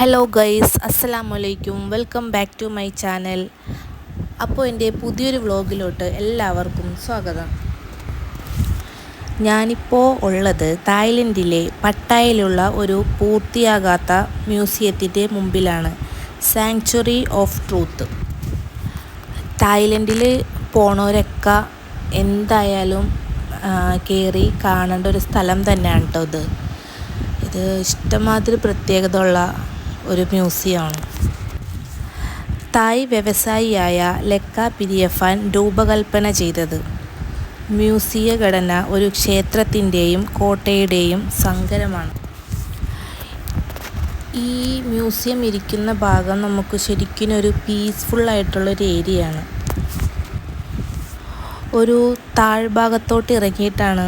Hello guys, അസ്സലാമലൈക്കും. Welcome back to my channel. അപ്പോൾ എൻ്റെ പുതിയൊരു വ്ളോഗിലോട്ട് എല്ലാവർക്കും സ്വാഗതം. ഞാനിപ്പോൾ ഉള്ളത് തായ്ലൻഡിലെ പട്ടായയിലുള്ള ഒരു പൂർത്തിയാകാത്ത മ്യൂസിയത്തിൻ്റെ മുമ്പിലാണ്. Sanctuary of truth. തായ്ലൻഡിൽ പോണവരൊക്കെ എന്തായാലും കയറി കാണേണ്ട ഒരു സ്ഥലം തന്നെയാണ് കേട്ടോ ഇത് ഇഷ്ടമാതിരി പ്രത്യേകത ഉള്ള ഒരു മ്യൂസിയമാണ്. തായ് വ്യവസായിയായ ലെക്ക പിരിയഫാൻ രൂപകൽപ്പന ചെയ്തത്. മ്യൂസിയ ഘടന ഒരു ക്ഷേത്രത്തിൻ്റെയും കോട്ടയുടെയും സങ്കരമാണ്. ഈ മ്യൂസിയം ഇരിക്കുന്ന ഭാഗം നമുക്ക് ശരിക്കും ഒരു പീസ്ഫുള്ളായിട്ടുള്ളൊരു ഏരിയയാണ്. ഒരു താഴ്ഭാഗത്തോട്ട് ഇറങ്ങിയിട്ടാണ്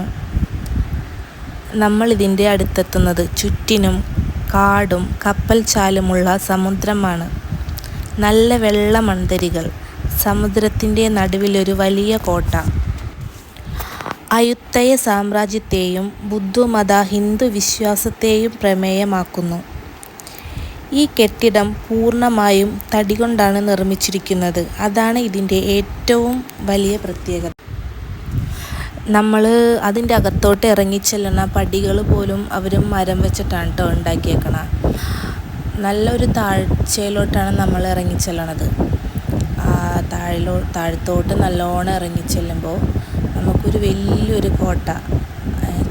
നമ്മളിതിൻ്റെ അടുത്തെത്തുന്നത്. ചുറ്റിനും കാടും കപ്പൽ ചാലുമുള്ള സമുദ്രമാണ്. നല്ല വെള്ള മൺതരികൾ, സമുദ്രത്തിൻ്റെ നടുവിലൊരു വലിയ കോട്ട. അയുത്തയ സാമ്രാജ്യത്തെയും ബുദ്ധമത ഹിന്ദു വിശ്വാസത്തെയും പ്രമേയമാക്കുന്നു. ഈ കെട്ടിടം പൂർണ്ണമായും തടി കൊണ്ടാണ് നിർമ്മിച്ചിരിക്കുന്നത്. അതാണ് ഇതിൻ്റെ ഏറ്റവും വലിയ പ്രത്യേകത. നമ്മൾ അതിൻ്റെ അകത്തോട്ട് ഇറങ്ങിച്ചെല്ലണ പടികൾ പോലും അവർ മരം വെച്ചിട്ടാണ് കേട്ടോ ഉണ്ടാക്കിയേക്കണം. നല്ലൊരു താഴ്ചയിലോട്ടാണ് നമ്മൾ ഇറങ്ങിച്ചെല്ലണത്. താഴത്തോട്ട് നല്ലോണം ഇറങ്ങിച്ചെല്ലുമ്പോൾ നമുക്കൊരു വലിയൊരു കോട്ട,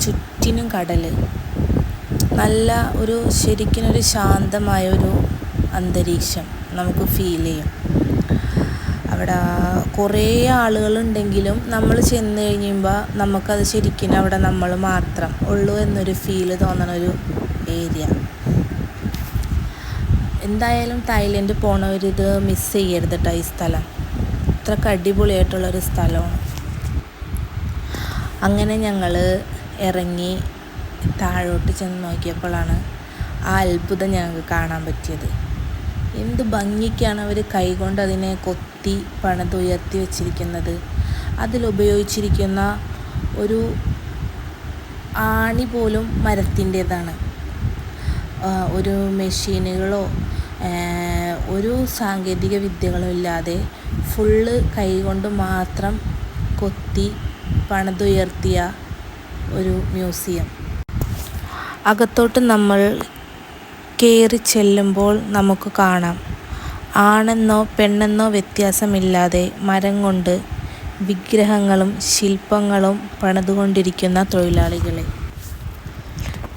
ചുറ്റിനും കടൽ, നല്ല ഒരു ശരിക്കിനൊരു ശാന്തമായൊരു അന്തരീക്ഷം നമുക്ക് ഫീൽ ചെയ്യും. അവിടെ കുറേ ആളുകളുണ്ടെങ്കിലും നമ്മൾ ചെന്ന് കഴിയുമ്പോൾ നമുക്കത് ശരിക്കും അവിടെ നമ്മൾ മാത്രം ഉള്ളൂ എന്നൊരു ഫീല് തോന്നണ ഒരു ഏരിയ. എന്തായാലും തായ്ലൻഡ് പോണവരിത് മിസ് ചെയ്യരുത് കേട്ടോ. ഈ സ്ഥലം അത്രയ്ക്ക് അടിപൊളിയായിട്ടുള്ളൊരു സ്ഥലമാണ്. അങ്ങനെ ഞങ്ങൾ ഇറങ്ങി താഴോട്ട് ചെന്ന് നോക്കിയപ്പോഴാണ് ആ അത്ഭുതം ഞങ്ങൾക്ക് കാണാൻ പറ്റിയത്. എന്ത് ഭംഗിക്കാണ് അവർ കൈകൊണ്ട് അതിനെ കൊത്തി പണിതുയർത്തി വെച്ചിരിക്കുന്നത്. അതിലുപയോഗിച്ചിരിക്കുന്ന ഒരു ആണി പോലും മരത്തിൻ്റേതാണ്. ഒരു മെഷീനുകളോ ഒരു സാങ്കേതിക വിദ്യകളോ ഇല്ലാതെ ഫുള്ള് കൈകൊണ്ട് മാത്രം കൊത്തി പണിതുയർത്തിയ ഒരു മ്യൂസിയം. അകത്തോട്ട് നമ്മൾ കയറി ചെല്ലുമ്പോൾ നമുക്ക് കാണാം, ആണെന്നോ പെണ്ണെന്നോ വ്യത്യാസമില്ലാതെ മരം കൊണ്ട് വിഗ്രഹങ്ങളും ശില്പങ്ങളും പണിതുകൊണ്ടിരിക്കുന്ന തൊഴിലാളികളെ.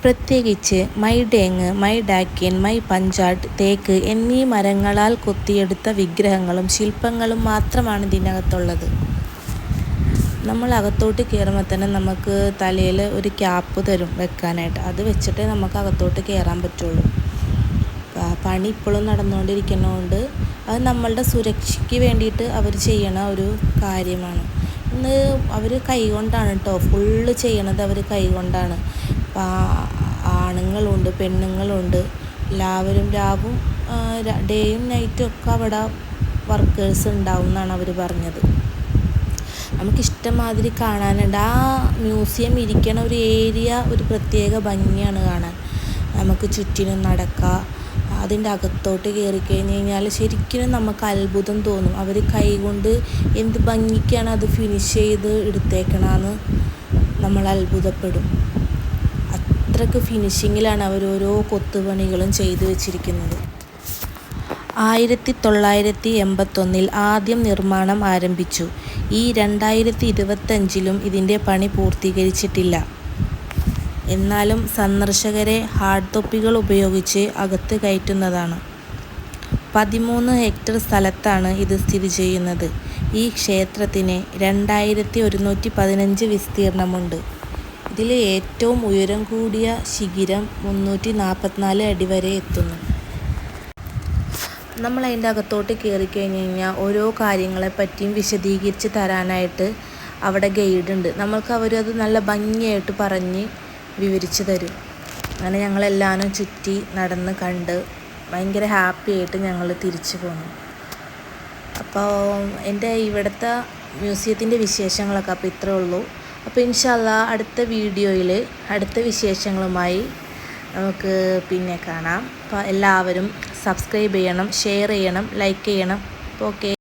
പ്രത്യേകിച്ച് മൈ ഡേങ്, മൈ ഡാക്കിൻ, മൈ പഞ്ചാട്ട്, തേക്ക് എന്നീ മരങ്ങളാൽ കൊത്തിയെടുത്ത വിഗ്രഹങ്ങളും ശില്പങ്ങളും മാത്രമാണ് ഇതിനകത്തുള്ളത്. നമ്മൾ അകത്തോട്ട് കയറുമ്പോൾ തന്നെ നമുക്ക് തലയിൽ ഒരു ക്യാപ്പ് തരും വെക്കാനായിട്ട്. അത് വെച്ചിട്ടേ നമുക്ക് അകത്തോട്ട് കയറാൻ പറ്റുള്ളൂ. പണി ഇപ്പോഴും നടന്നുകൊണ്ടിരിക്കുന്നതുകൊണ്ട് അത് നമ്മളുടെ സുരക്ഷയ്ക്ക് വേണ്ടിയിട്ട് അവർ ചെയ്യണ ഒരു കാര്യമാണ്. ഇന്ന് അവർ കൈകൊണ്ടാണ് കേട്ടോ ഫുള്ള് ചെയ്യണത്. അവർ കൈകൊണ്ടാണ്. ആണുങ്ങളുണ്ട് പെണ്ണുങ്ങളുണ്ട്, എല്ലാവരും രാവും ഡേയും നൈറ്റും ഒക്കെ അവിടെ വർക്കേഴ്സ് ഉണ്ടാവും എന്നാണ് അവർ പറഞ്ഞത്. നമുക്കിഷ്ടമാതിരി കാണാനുണ്ട്. ആ മ്യൂസിയം ഇരിക്കണ ഒരു ഏരിയ ഒരു പ്രത്യേക ഭംഗിയാണ് കാണാൻ. നമുക്ക് ചുറ്റിനും നടക്കാം. അതിൻ്റെ അകത്തോട്ട് കയറി കഴിഞ്ഞ് കഴിഞ്ഞാൽ ശരിക്കും നമുക്ക് അത്ഭുതം തോന്നും. അവർ കൈകൊണ്ട് എന്ത് ഭംഗിക്കാണ് അത് ഫിനിഷ് ചെയ്ത് എടുത്തേക്കണമെന്ന് നമ്മൾ അത്ഭുതപ്പെടും. അത്രയ്ക്ക് ഫിനിഷിങ്ങിലാണ് അവർ ഓരോ കൊത്തുപണികളും ചെയ്തു വെച്ചിരിക്കുന്നത്. 1981 ആദ്യം നിർമ്മാണം ആരംഭിച്ചു. ഈ 2025 ഇതിൻ്റെ പണി പൂർത്തീകരിച്ചിട്ടില്ല. എന്നാലും സന്ദർശകരെ ഹാർഡ് തൊപ്പികൾ ഉപയോഗിച്ച് അകത്ത് കയറ്റുന്നതാണ്. 13 ഹെക്ടർ സ്ഥലത്താണ് ഇത് സ്ഥിതി ചെയ്യുന്നത്. ഈ ക്ഷേത്രത്തിന് 2115 വിസ്തീർണമുണ്ട്. ഇതിൽ ഏറ്റവും ഉയരം കൂടിയ ശിഖരം 344 അടി വരെ എത്തുന്നു. നമ്മൾ അതിൻ്റെ അകത്തോട്ട് കയറിക്കഴിഞ്ഞ് കഴിഞ്ഞാൽ ഓരോ കാര്യങ്ങളെപ്പറ്റിയും വിശദീകരിച്ച് തരാനായിട്ട് അവിടെ ഗൈഡുണ്ട്. നമ്മൾക്ക് അവരത് നല്ല ഭംഗിയായിട്ട് പറഞ്ഞ് വിവരിച്ച് തരും. അങ്ങനെ ഞങ്ങളെല്ലാവരും ചുറ്റി നടന്ന് കണ്ട് ഭയങ്കര ഹാപ്പി ആയിട്ട് ഞങ്ങൾ തിരിച്ചു പോന്നു. അപ്പോൾ എൻ്റെ ഇവിടുത്തെ മ്യൂസിയത്തിൻ്റെ വിശേഷങ്ങളൊക്കെ അപ്പോൾ ഇത്രേ ഉള്ളൂ. അപ്പോൾ ഇൻഷാ അല്ലാഹ് അടുത്ത വീഡിയോയിൽ അടുത്ത വിശേഷങ്ങളുമായി നമുക്ക് പിന്നെ കാണാം. അപ്പോൾ എല്ലാവരും സബ്സ്ക്രൈബ് ചെയ്യണം, ഷെയർ ചെയ്യണം, ലൈക്ക് ചെയ്യണം. അപ്പോൾ ഓക്കെ.